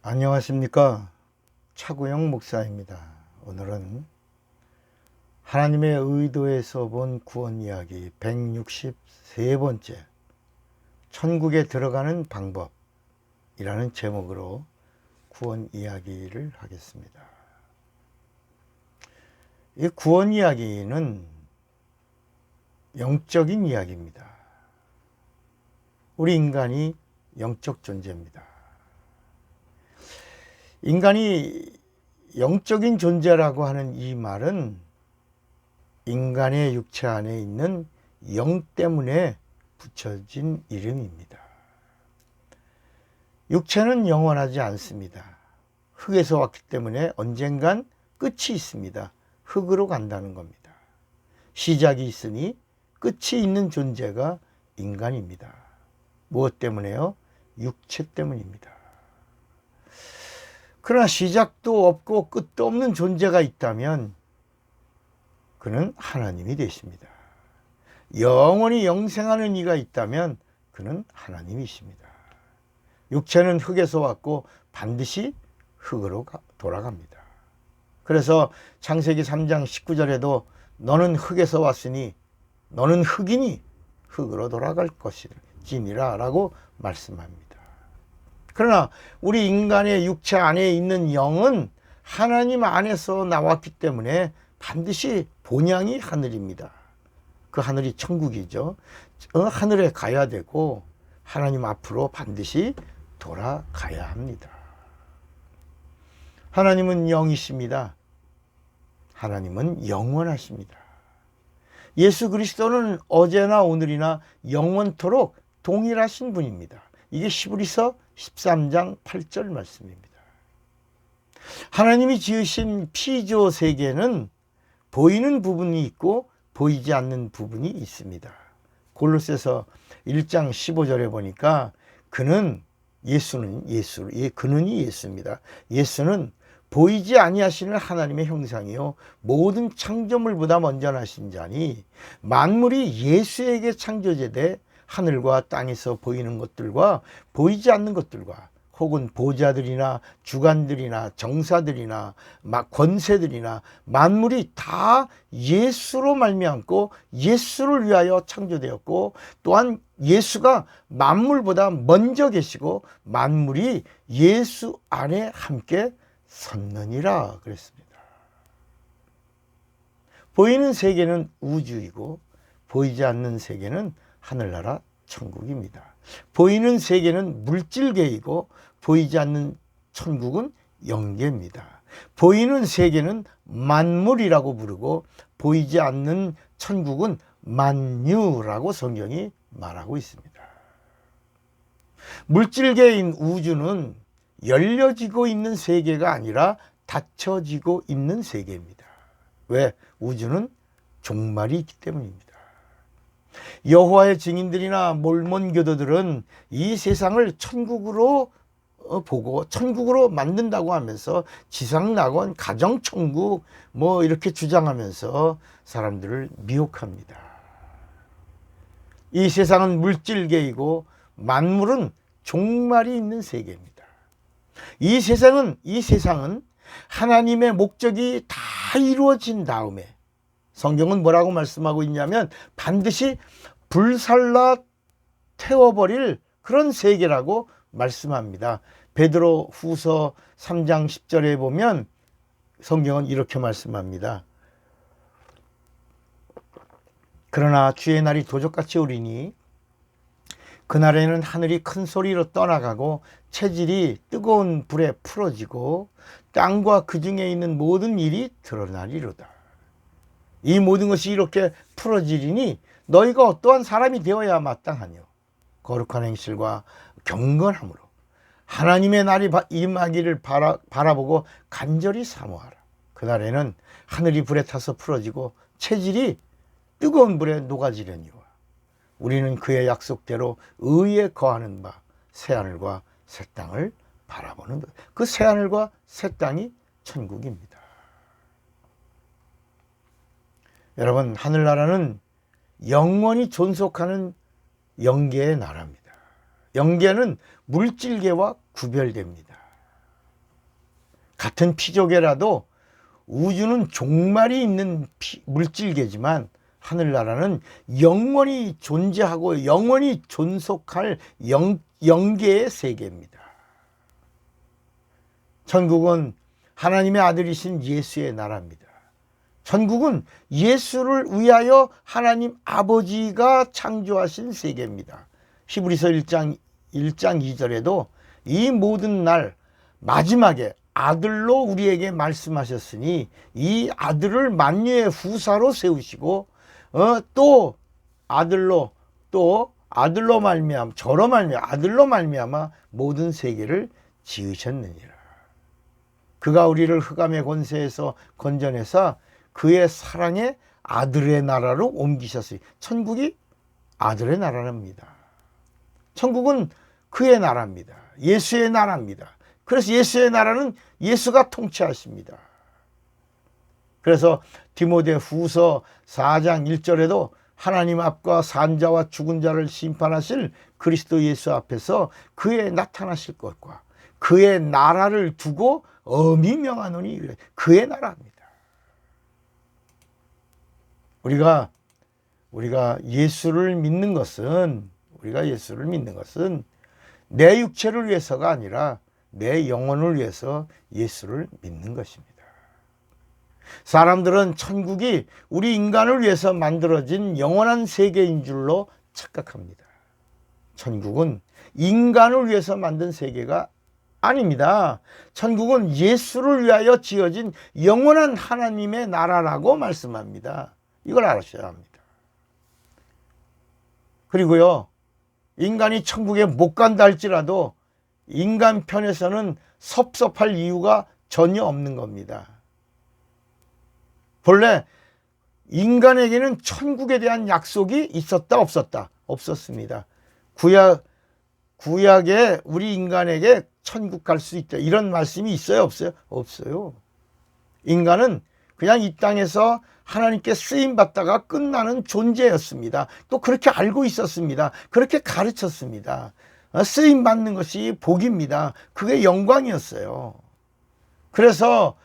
안녕하십니까. 차구영 목사입니다. 오늘은 하나님의 의도에서 본 구원 이야기 163번째 천국에 들어가는 방법이라는 제목으로 구원 이야기를 하겠습니다. 이 구원 이야기는 영적인 이야기입니다. 우리 인간이 영적 존재입니다. 인간이 영적인 존재라고 하는 이 말은 인간의 육체 안에 있는 영 때문에 붙여진 이름입니다. 육체는 영원하지 않습니다. 흙에서 왔기 때문에 언젠간 끝이 있습니다. 흙으로 간다는 겁니다. 시작이 있으니 끝이 있는 존재가 인간입니다. 무엇 때문에요? 육체 때문입니다. 그러나 시작도 없고 끝도 없는 존재가 있다면 그는 하나님이 되십니다. 영원히 영생하는 이가 있다면 그는 하나님이십니다. 육체는 흙에서 왔고 반드시 흙으로 돌아갑니다. 그래서 창세기 3장 19절에도 너는 흙에서 왔으니 너는 흙이니 흙으로 돌아갈 것이니라 라고 말씀합니다. 그러나 우리 인간의 육체 안에 있는 영은 하나님 안에서 나왔기 때문에 반드시 본향이 하늘입니다. 그 하늘이 천국이죠. 하늘에 가야 되고 하나님 앞으로 반드시 돌아가야 합니다. 하나님은 영이십니다. 하나님은 영원하십니다. 예수 그리스도는 어제나 오늘이나 영원토록 동일하신 분입니다. 이게 히브리서 13장 8절 말씀입니다. 하나님이 지으신 피조 세계는 보이는 부분이 있고 보이지 않는 부분이 있습니다. 골로새서 1장 15절에 보니까 그는 예수입니다. 예수는 보이지 아니하시는 하나님의 형상이요 모든 창조물보다 먼저 나신 자니 만물이 예수에게 창조되되 하늘과 땅에서 보이는 것들과 보이지 않는 것들과 혹은 보좌들이나 주관들이나 정사들이나 권세들이나 만물이 다 예수로 말미암고 예수를 위하여 창조되었고 또한 예수가 만물보다 먼저 계시고 만물이 예수 안에 함께 섰느니라 그랬습니다. 보이는 세계는 우주이고 보이지 않는 세계는 하늘나라 천국입니다. 보이는 세계는 물질계이고 보이지 않는 천국은 영계입니다. 보이는 세계는 만물이라고 부르고 보이지 않는 천국은 만유라고 성경이 말하고 있습니다. 물질계인 우주는 열려지고 있는 세계가 아니라 닫혀지고 있는 세계입니다. 왜? 우주는 종말이 있기 때문입니다. 여호와의 증인들이나 몰몬 교도들은 이 세상을 천국으로 보고 천국으로 만든다고 하면서 지상낙원, 가정천국 이렇게 주장하면서 사람들을 미혹합니다. 이 세상은 물질계이고 만물은 종말이 있는 세계입니다. 이 세상은 하나님의 목적이 다 이루어진 다음에 성경은 뭐라고 말씀하고 있냐면 반드시 불살라 태워버릴 그런 세계라고 말씀합니다. 베드로 후서 3장 10절에 보면 성경은 이렇게 말씀합니다. 그러나 주의 날이 도적같이 오리니 그날에는 하늘이 큰 소리로 떠나가고 체질이 뜨거운 불에 풀어지고 땅과 그 중에 있는 모든 일이 드러나리로다. 이 모든 것이 이렇게 풀어지리니 너희가 어떠한 사람이 되어야 마땅하뇨. 거룩한 행실과 경건함으로 하나님의 날이 임하기를 바라보고 간절히 사모하라. 그날에는 하늘이 불에 타서 풀어지고 체질이 뜨거운 불에 녹아지려니와 우리는 그의 약속대로 의에 거하는 바 새하늘과 새 땅을 바라보는 것. 그 새하늘과 새 땅이 천국입니다. 여러분, 하늘나라는 영원히 존속하는 영계의 나라입니다. 영계는 물질계와 구별됩니다. 같은 피조개라도 우주는 종말이 있는 물질계지만 하늘나라는 영원히 존재하고 영원히 존속할 영계의 세계입니다. 천국은 하나님의 아들이신 예수의 나라입니다. 천국은 예수를 위하여 하나님 아버지가 창조하신 세계입니다. 히브리서 1장 2절에도 이 모든 날 마지막에 아들로 우리에게 말씀하셨으니 이 아들을 만유의 후사로 세우시고 또 아들로 말미암아 저로 말미암아 아들로 말미암아 모든 세계를 지으셨느니라. 그가 우리를 흑암의 권세에서 건져내사 그의 사랑의 아들의 나라로 옮기셨으니 천국이 아들의 나라랍니다. 천국은 그의 나라입니다. 예수의 나라입니다. 그래서 예수의 나라는 예수가 통치하십니다. 그래서 디모데 후서 4장 1절에도 하나님 앞과 산자와 죽은 자를 심판하실 그리스도 예수 앞에서 그의 나타나실 것과 그의 나라를 두고 엄히 명하노니 그의 나라입니다. 우리가 예수를 믿는 것은 내 육체를 위해서가 아니라 내 영혼을 위해서 예수를 믿는 것입니다. 사람들은 천국이 우리 인간을 위해서 만들어진 영원한 세계인 줄로 착각합니다. 천국은 인간을 위해서 만든 세계가 아닙니다. 천국은 예수를 위하여 지어진 영원한 하나님의 나라라고 말씀합니다. 이걸 알아셔야 합니다. 그리고요, 인간이 천국에 못 간다 할지라도 인간 편에서는 섭섭할 이유가 전혀 없는 겁니다. 본래 인간에게는 천국에 대한 약속이 있었다 없었다? 없었습니다. 구약에 우리 인간에게 천국 갈 수 있다 이런 말씀이 있어요 없어요? 없어요. 인간은 그냥 이 땅에서 하나님께 쓰임받다가 끝나는 존재였습니다. 또 그렇게 알고 있었습니다. 그렇게 가르쳤습니다. 쓰임받는 것이 복입니다. 그게 영광이었어요. 그래서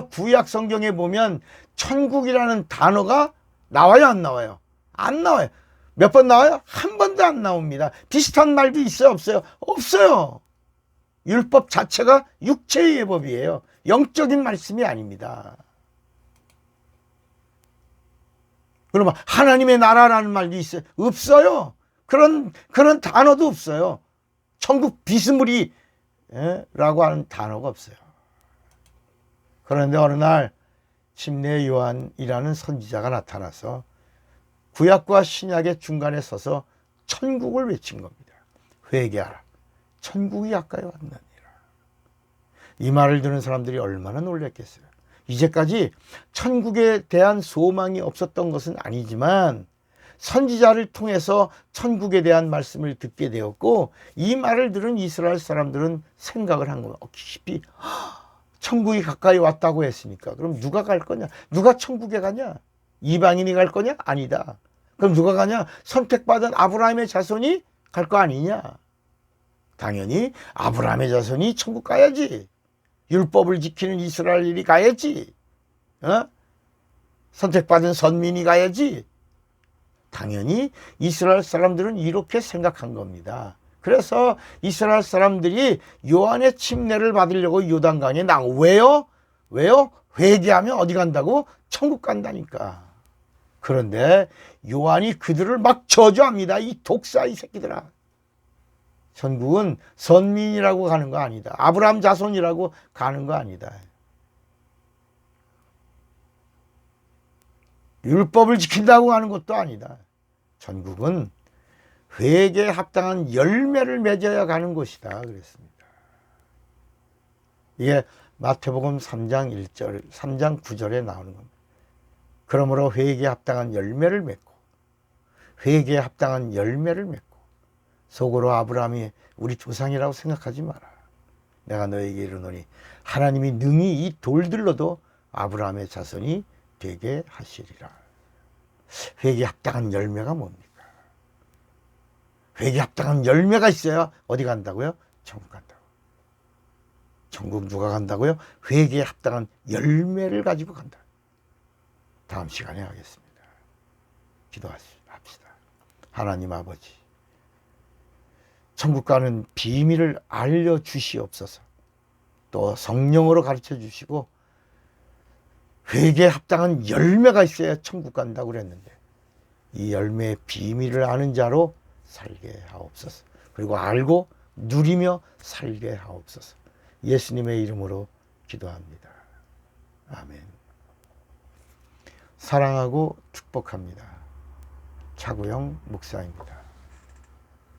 구약 성경에 보면 천국이라는 단어가 나와요 안 나와요? 안 나와요. 몇 번 나와요? 한 번도 안 나옵니다. 비슷한 말도 있어요 없어요? 없어요. 율법 자체가 육체의 예법이에요. 영적인 말씀이 아닙니다. 그러면 하나님의 나라라는 말도 있어요? 없어요. 그런 단어도 없어요. 천국 비스무리 라고 하는 단어가 없어요. 그런데 어느 날 침례 요한이라는 선지자가 나타나서 구약과 신약의 중간에 서서 천국을 외친 겁니다. 회개하라. 천국이 가까이 왔느니라. 이 말을 듣는 사람들이 얼마나 놀랐겠어요. 이제까지 천국에 대한 소망이 없었던 것은 아니지만 선지자를 통해서 천국에 대한 말씀을 듣게 되었고 이 말을 들은 이스라엘 사람들은 생각을 한 겁니다. 깊이 천국이 가까이 왔다고 했으니까 그럼 누가 갈 거냐? 누가 천국에 가냐? 이방인이 갈 거냐? 아니다. 그럼 누가 가냐? 선택받은 아브라함의 자손이 갈 거 아니냐? 당연히 아브라함의 자손이 천국 가야지. 율법을 지키는 이스라엘이 가야지. 선택받은 선민이 가야지. 당연히 이스라엘 사람들은 이렇게 생각한 겁니다. 그래서 이스라엘 사람들이 요한의 침례를 받으려고 요단강에 왜요? 회개하면 어디 간다고? 천국 간다니까. 그런데 요한이 그들을 막 저주합니다. 이 독사 이 새끼들아. 천국은 선민이라고 가는 거 아니다. 아브라함 자손이라고 가는 거 아니다. 율법을 지킨다고 하는 것도 아니다. 천국은 회개에 합당한 열매를 맺어야 가는 곳이다 그랬습니다. 이게 마태복음 3장 1절, 3장 9절에 나오는 겁니다. 그러므로 회개에 합당한 열매를 맺고 회개에 합당한 열매를 맺고 속으로 아브라함이 우리 조상이라고 생각하지 마라. 내가 너에게 이르노니 하나님이 능히 이 돌들로도 아브라함의 자손이 되게 하시리라. 회개에 합당한 열매가 뭡니까? 회개에 합당한 열매가 있어야 어디 간다고요? 천국 간다고. 천국 누가 간다고요? 회개에 합당한 열매를 가지고 간다. 다음 시간에 하겠습니다. 기도합시다. 하나님 아버지, 천국 가는 비밀을 알려주시옵소서. 또 성령으로 가르쳐 주시고 회개에 합당한 열매가 있어야 천국 간다고 그랬는데 이 열매의 비밀을 아는 자로 살게 하옵소서. 그리고 알고 누리며 살게 하옵소서. 예수님의 이름으로 기도합니다. 아멘. 사랑하고 축복합니다. 차구영 목사입니다.